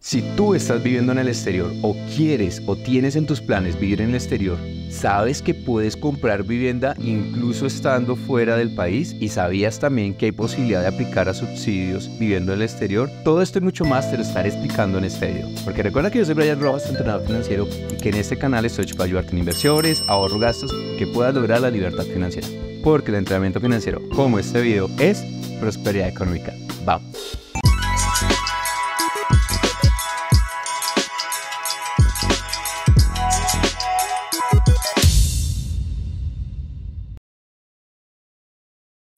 Si tú estás viviendo en el exterior o quieres o tienes en tus planes vivir en el exterior, ¿sabes que puedes comprar vivienda incluso estando fuera del país? ¿Y sabías también que hay posibilidad de aplicar a subsidios viviendo en el exterior? Todo esto y mucho más te lo estaré explicando en este video. Porque recuerda que yo soy Brian Rojas, tu entrenador financiero, y que en este canal estoy hecho para ayudarte en inversiones, ahorro, gastos, que puedas lograr la libertad financiera. Porque el entrenamiento financiero, como este video, es prosperidad económica. ¡Vamos!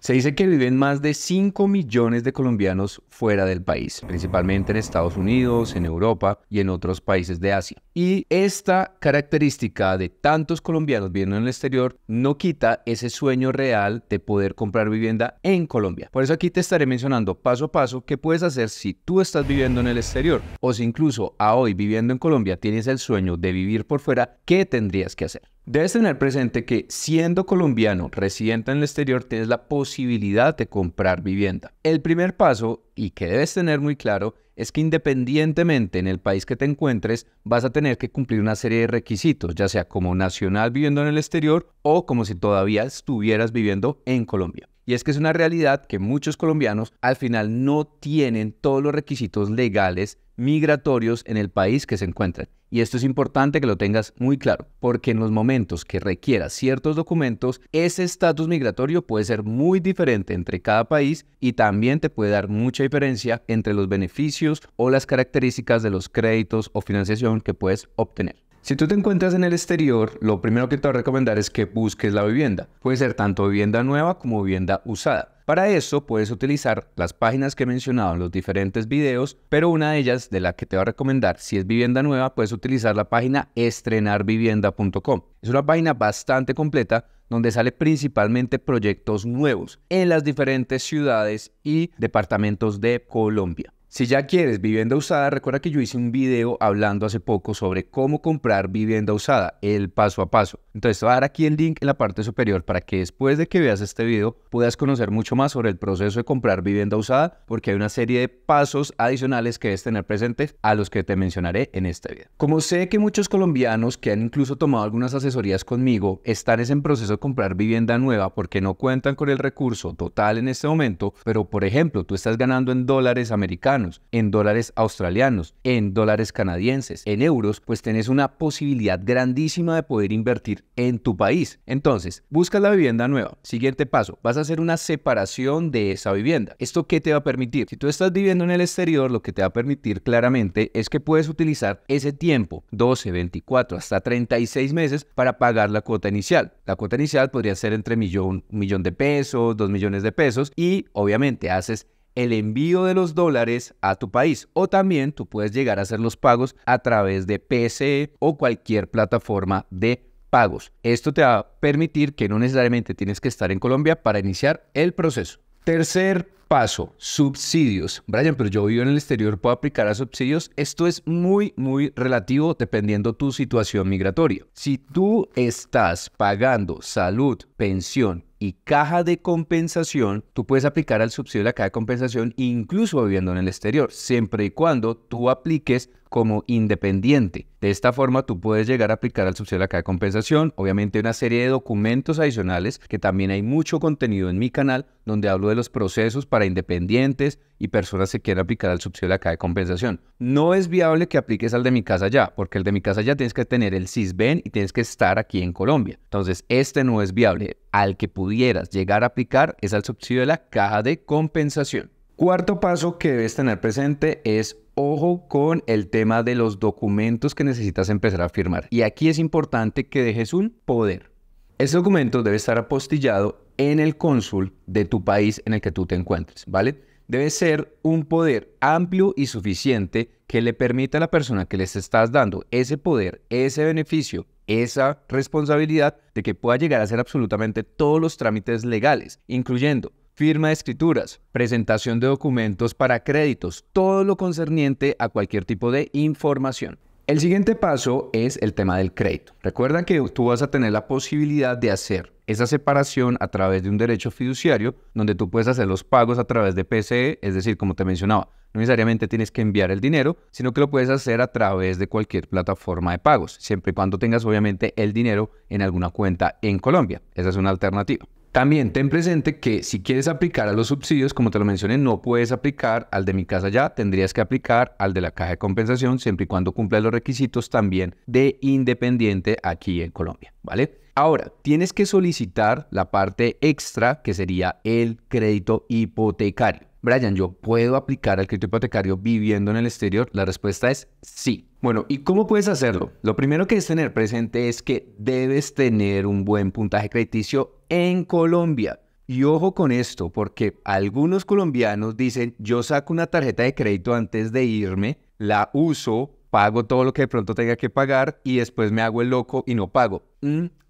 Se dice que viven más de 5 millones de colombianos fuera del país, principalmente en Estados Unidos, en Europa y en otros países de Asia. Y esta característica de tantos colombianos viviendo en el exterior no quita ese sueño real de poder comprar vivienda en Colombia. Por eso aquí te estaré mencionando paso a paso qué puedes hacer si tú estás viviendo en el exterior o si incluso a hoy viviendo en Colombia tienes el sueño de vivir por fuera, ¿qué tendrías que hacer? Debes tener presente que siendo colombiano residente en el exterior tienes la posibilidad de comprar vivienda. El primer paso, y que debes tener muy claro, es que independientemente en el país que te encuentres, vas a tener que cumplir una serie de requisitos, ya sea como nacional viviendo en el exterior o como si todavía estuvieras viviendo en Colombia. Y es que es una realidad que muchos colombianos al final no tienen todos los requisitos legales migratorios en el país que se encuentran. Y esto es importante que lo tengas muy claro, porque en los momentos que requieras ciertos documentos, ese estatus migratorio puede ser muy diferente entre cada país y también te puede dar mucha diferencia entre los beneficios o las características de los créditos o financiación que puedes obtener. Si tú te encuentras en el exterior, lo primero que te voy a recomendar es que busques la vivienda. Puede ser tanto vivienda nueva como vivienda usada. Para eso puedes utilizar las páginas que he mencionado en los diferentes videos, pero una de ellas, de la que te voy a recomendar, si es vivienda nueva, puedes utilizar la página estrenarvivienda.com. Es una página bastante completa donde sale principalmente proyectos nuevos en las diferentes ciudades y departamentos de Colombia. Si ya quieres vivienda usada, recuerda que yo hice un video hablando hace poco sobre cómo comprar vivienda usada, el paso a paso. Entonces te voy a dar aquí el link en la parte superior para que después de que veas este video puedas conocer mucho más sobre el proceso de comprar vivienda usada, porque hay una serie de pasos adicionales que debes tener presentes a los que te mencionaré en este video. Como sé que muchos colombianos que han incluso tomado algunas asesorías conmigo están en proceso de comprar vivienda nueva porque no cuentan con el recurso total en este momento, pero por ejemplo tú estás ganando en dólares americanos, en dólares australianos, en dólares canadienses, en euros, pues tenés una posibilidad grandísima de poder invertir en tu país. Entonces, busca la vivienda nueva. Siguiente paso, vas a hacer una separación de esa vivienda. ¿Esto qué te va a permitir? Si tú estás viviendo en el exterior, lo que te va a permitir claramente es que puedes utilizar ese tiempo, 12, 24, hasta 36 meses para pagar la cuota inicial. La cuota inicial podría ser entre un millón de pesos, 2 millones de pesos y obviamente haces el envío de los dólares a tu país, o también tú puedes llegar a hacer los pagos a través de PSE o cualquier plataforma de pagos. Esto te va a permitir que no necesariamente tienes que estar en Colombia para iniciar el proceso. Tercer paso, subsidios. Brian, pero yo vivo en el exterior, ¿puedo aplicar a subsidios? Esto es muy relativo dependiendo tu situación migratoria. Si tú estás pagando salud, pensión y caja de compensación, tú puedes aplicar al subsidio de la caja de compensación incluso viviendo en el exterior, siempre y cuando tú apliques como independiente. De esta forma tú puedes llegar a aplicar al subsidio de la caja de compensación. Obviamente una serie de documentos adicionales, que también hay mucho contenido en mi canal donde hablo de los procesos para independientes y personas que quieren aplicar al subsidio de la caja de compensación. No es viable que apliques al de Mi Casa Ya, porque el de Mi Casa Ya tienes que tener el SISBEN y tienes que estar aquí en Colombia. Entonces este no es viable. Al que pudieras llegar a aplicar es al subsidio de la caja de compensación. Cuarto paso que debes tener presente es ojo con el tema de los documentos que necesitas empezar a firmar. Y aquí es importante que dejes un poder. Ese documento debe estar apostillado en el cónsul de tu país en el que tú te encuentres, ¿vale? Debe ser un poder amplio y suficiente que le permita a la persona que les estás dando ese poder, ese beneficio, esa responsabilidad de que pueda llegar a hacer absolutamente todos los trámites legales, incluyendo firma de escrituras, presentación de documentos para créditos, todo lo concerniente a cualquier tipo de información. El siguiente paso es el tema del crédito. Recuerda que tú vas a tener la posibilidad de hacer esa separación a través de un derecho fiduciario donde tú puedes hacer los pagos a través de PCE, es decir, como te mencionaba, no necesariamente tienes que enviar el dinero, sino que lo puedes hacer a través de cualquier plataforma de pagos, siempre y cuando tengas obviamente el dinero en alguna cuenta en Colombia. Esa es una alternativa. También ten presente que si quieres aplicar a los subsidios, como te lo mencioné, no puedes aplicar al de Mi Casa Ya, tendrías que aplicar al de la Caja de Compensación, siempre y cuando cumpla los requisitos también de independiente aquí en Colombia, ¿vale? Ahora, tienes que solicitar la parte extra, que sería el crédito hipotecario. Brian, ¿yo puedo aplicar al crédito hipotecario viviendo en el exterior? La respuesta es sí. Bueno, ¿y cómo puedes hacerlo? Lo primero que es tener presente es que debes tener un buen puntaje crediticio en Colombia. Y ojo con esto, porque algunos colombianos dicen, yo saco una tarjeta de crédito antes de irme, la uso, pago todo lo que de pronto tenga que pagar y después me hago el loco y no pago.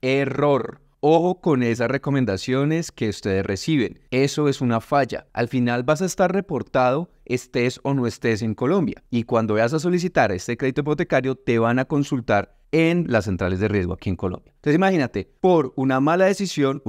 Error. Ojo con esas recomendaciones que ustedes reciben. Eso es una falla. Al final vas a estar reportado estés o no estés en Colombia. Y cuando vayas a solicitar este crédito hipotecario, te van a consultar en las centrales de riesgo aquí en Colombia. Entonces imagínate, por una mala decisión,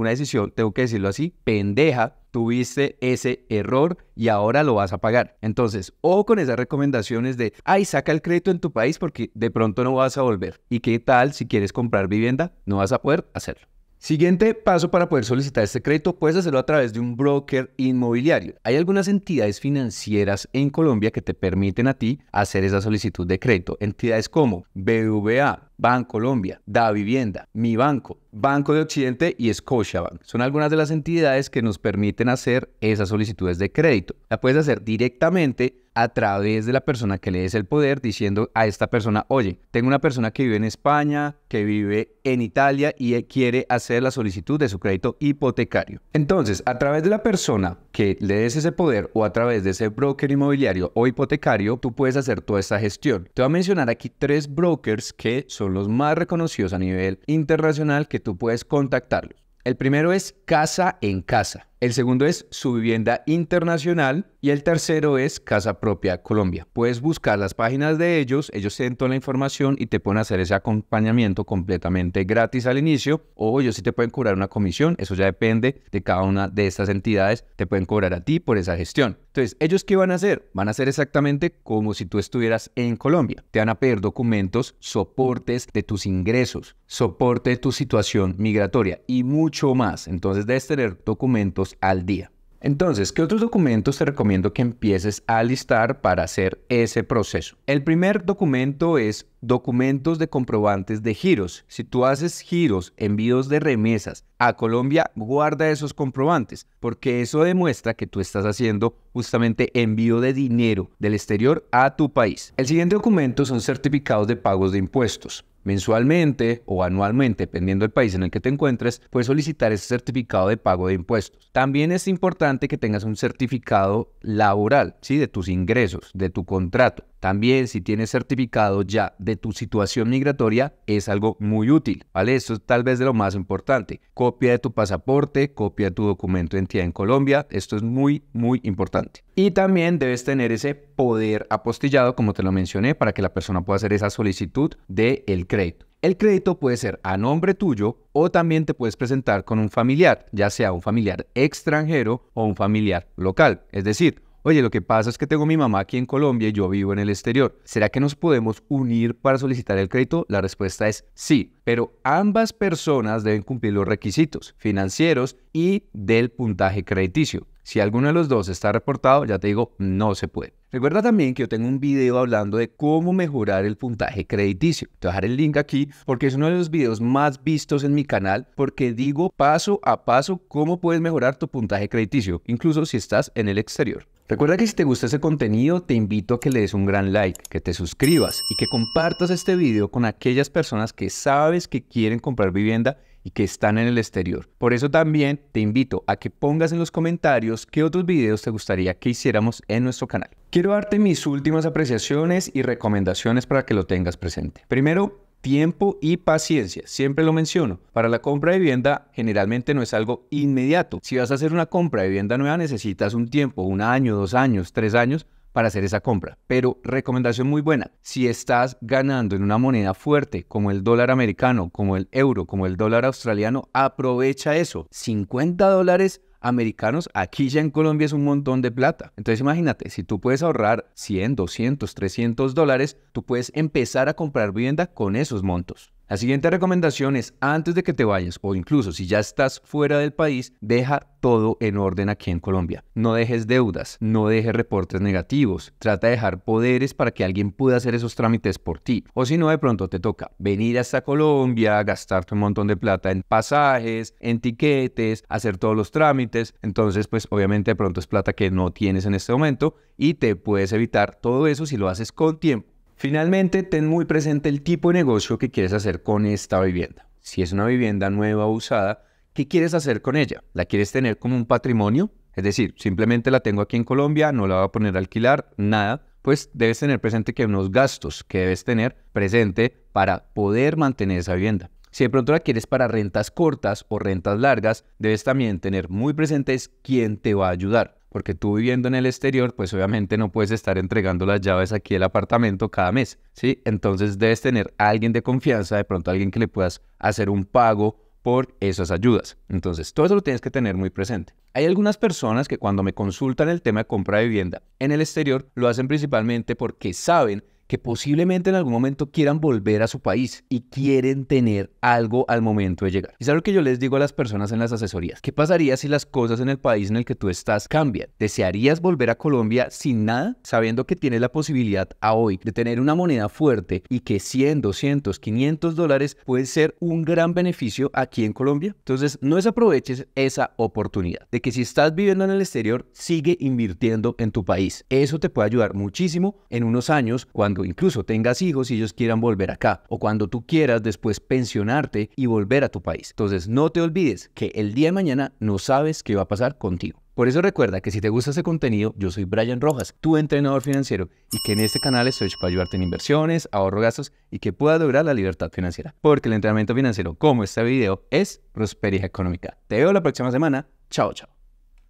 tengo que decirlo así, pendeja, tuviste ese error y ahora lo vas a pagar. Entonces, ojo con esas recomendaciones de, ay, saca el crédito en tu país porque de pronto no vas a volver. ¿Y qué tal si quieres comprar vivienda? No vas a poder hacerlo. Siguiente paso para poder solicitar este crédito, puedes hacerlo a través de un broker inmobiliario. Hay algunas entidades financieras en Colombia que te permiten a ti hacer esa solicitud de crédito. Entidades como BBVA, Bancolombia, Davivienda, Mi Banco, Banco de Occidente y Scotiabank. Son algunas de las entidades que nos permiten hacer esas solicitudes de crédito. La puedes hacer directamente a través de la persona que le des el poder, diciendo a esta persona, oye, tengo una persona que vive en España, que vive en Italia y quiere hacer la solicitud de su crédito hipotecario. Entonces, a través de la persona que le des ese poder o a través de ese broker inmobiliario o hipotecario, tú puedes hacer toda esta gestión. Te voy a mencionar aquí 3 brokers que son los más reconocidos a nivel internacional que tú puedes contactarlos. El primero es Casa en Casa. El segundo es Su Vivienda Internacional y el tercero es Casa Propia Colombia. Puedes buscar las páginas de ellos tienen toda la información y te pueden hacer ese acompañamiento completamente gratis al inicio, o ellos sí te pueden cobrar una comisión, eso ya depende de cada una de estas entidades, te pueden cobrar a ti por esa gestión. Entonces, ¿ellos qué van a hacer? Van a hacer exactamente como si tú estuvieras en Colombia. Te van a pedir documentos, soportes de tus ingresos, soporte de tu situación migratoria y mucho más. Entonces, debes tener documentos al día. Entonces, ¿qué otros documentos te recomiendo que empieces a listar para hacer ese proceso? El primer documento es documentos de comprobantes de giros. Si tú haces giros, envíos de remesas a Colombia, guarda esos comprobantes, porque eso demuestra que tú estás haciendo justamente envío de dinero del exterior a tu país. El siguiente documento son certificados de pagos de impuestos. Mensualmente o anualmente, dependiendo del país en el que te encuentres, puedes solicitar ese certificado de pago de impuestos. También es importante que tengas un certificado laboral, ¿sí? De tus ingresos, de tu contrato. También, si tienes certificado ya de tu situación migratoria, es algo muy útil, ¿vale? Esto es tal vez de lo más importante. Copia de tu pasaporte, copia de tu documento de identidad en Colombia. Esto es muy, muy importante. Y también debes tener ese poder apostillado, como te lo mencioné, para que la persona pueda hacer esa solicitud del crédito. El crédito puede ser a nombre tuyo o también te puedes presentar con un familiar, ya sea un familiar extranjero o un familiar local. Es decir, oye, lo que pasa es que tengo a mi mamá aquí en Colombia y yo vivo en el exterior. ¿Será que nos podemos unir para solicitar el crédito? La respuesta es sí, pero ambas personas deben cumplir los requisitos financieros y del puntaje crediticio. Si alguno de los dos está reportado, ya te digo, no se puede. Recuerda también que yo tengo un video hablando de cómo mejorar el puntaje crediticio. Te voy a dejar el link aquí porque es uno de los videos más vistos en mi canal, porque digo paso a paso cómo puedes mejorar tu puntaje crediticio, incluso si estás en el exterior. Recuerda que si te gusta ese contenido, te invito a que le des un gran like, que te suscribas y que compartas este video con aquellas personas que sabes que quieren comprar vivienda y que están en el exterior. Por eso también te invito a que pongas en los comentarios qué otros videos te gustaría que hiciéramos en nuestro canal. Quiero darte mis últimas apreciaciones y recomendaciones para que lo tengas presente. Primero, tiempo y paciencia. Siempre lo menciono. Para la compra de vivienda generalmente no es algo inmediato. Si vas a hacer una compra de vivienda nueva necesitas un tiempo, 1 año, 2 años, 3 años, para hacer esa compra. Pero recomendación muy buena, si estás ganando en una moneda fuerte como el dólar americano, como el euro, como el dólar australiano, aprovecha eso. $50 americanos, aquí ya en Colombia es un montón de plata. Entonces imagínate, si tú puedes ahorrar 100, 200, $300, tú puedes empezar a comprar vivienda con esos montos. La siguiente recomendación es, antes de que te vayas o incluso si ya estás fuera del país, deja todo en orden aquí en Colombia. No dejes deudas, no dejes reportes negativos. Trata de dejar poderes para que alguien pueda hacer esos trámites por ti. O si no, de pronto te toca venir hasta Colombia, gastarte un montón de plata en pasajes, en tiquetes, hacer todos los trámites. Entonces, pues obviamente de pronto es plata que no tienes en este momento y te puedes evitar todo eso si lo haces con tiempo. Finalmente, ten muy presente el tipo de negocio que quieres hacer con esta vivienda. Si es una vivienda nueva o usada, ¿qué quieres hacer con ella? ¿La quieres tener como un patrimonio? Es decir, simplemente la tengo aquí en Colombia, no la voy a poner a alquilar, nada. Pues debes tener presente que hay unos gastos que debes tener presente para poder mantener esa vivienda. Si de pronto la quieres para rentas cortas o rentas largas, debes también tener muy presentes quién te va a ayudar. Porque tú viviendo en el exterior, pues obviamente no puedes estar entregando las llaves aquí del apartamento cada mes, ¿sí? Entonces debes tener a alguien de confianza, de pronto a alguien que le puedas hacer un pago por esas ayudas. Entonces, todo eso lo tienes que tener muy presente. Hay algunas personas que cuando me consultan el tema de compra de vivienda en el exterior, lo hacen principalmente porque saben que posiblemente en algún momento quieran volver a su país y quieren tener algo al momento de llegar. Y es algo que yo les digo a las personas en las asesorías. ¿Qué pasaría si las cosas en el país en el que tú estás cambian? ¿Desearías volver a Colombia sin nada, sabiendo que tienes la posibilidad a hoy de tener una moneda fuerte y que 100, 200, $500 puede ser un gran beneficio aquí en Colombia? Entonces, no desaproveches esa oportunidad de que si estás viviendo en el exterior, sigue invirtiendo en tu país. Eso te puede ayudar muchísimo en unos años cuando incluso tengas hijos y ellos quieran volver acá, o cuando tú quieras después pensionarte y volver a tu país. Entonces no te olvides que el día de mañana no sabes qué va a pasar contigo. Por eso recuerda que si te gusta ese contenido, yo soy Brian Rojas, tu entrenador financiero, y que en este canal estoy para ayudarte en inversiones, ahorro, gastos y que puedas lograr la libertad financiera. Porque el entrenamiento financiero, como este video, es prosperidad económica. Te veo la próxima semana. Chao, chao.